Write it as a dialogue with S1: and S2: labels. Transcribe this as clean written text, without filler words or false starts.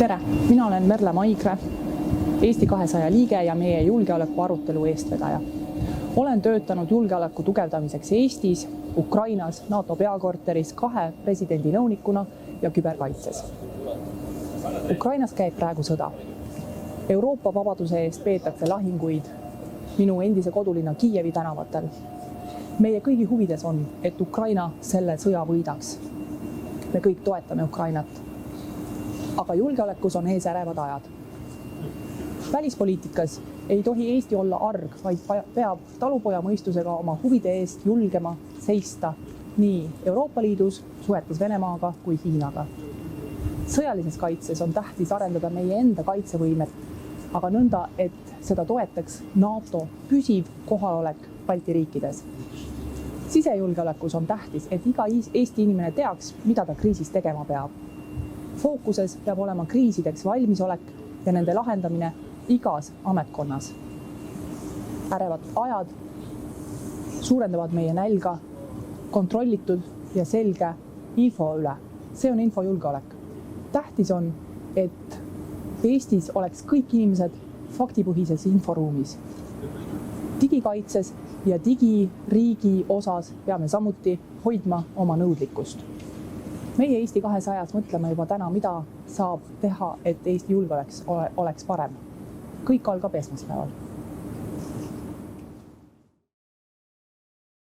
S1: Tere, mina olen Merle Maigre, Eesti 200 liige ja meie julgeoleku arutelu eestvedaja. Olen töötanud julgeoleku tugevdamiseks Eestis, Ukrainas, NATO peakorteris 2 presidendi nõunikuna ja küberkaitses. Ukrainas käib praegu sõda. Euroopa vabaduse eest peetakse lahinguid minu endise kodulinna Kiievi tänavatel. Meie kõigi huvides on, et Ukraina selle sõja võidaks. Me kõik toetame Ukrainat. Aga julgeolekus on ees ärevad ajad. Välispoliitikas ei tohi Eesti olla arg, vaid peab talupoja mõistusega oma huvide eest julgema seista nii Euroopa Liidus, suhetes Venemaaga kui Hiinaga. Sõjalises kaitses on tähtis arendada meie enda kaitsevõimet, aga nõnda, et seda toetaks NATO püsiv kohalolek Balti riikides. Sisejulgeolekus on tähtis, et iga Eesti inimene teaks, mida ta kriisis tegema peab. Fookuses peab olema kriisideks valmisolek ja nende lahendamine igas ametkonnas. Ärevad ajad suurendavad meie nälga kontrollitud ja selge info üle. See on infojulgeolek. Tähtis on, et Eestis oleks kõik inimesed faktipõhises inforuumis. Digikaitses ja digiriigi osas peame samuti hoidma oma nõudlikkust. Meie Eesti 200-s mõtleme juba täna, mida saab teha, et Eesti julgeolek oleks parem. Kõik algab esmaspäeval.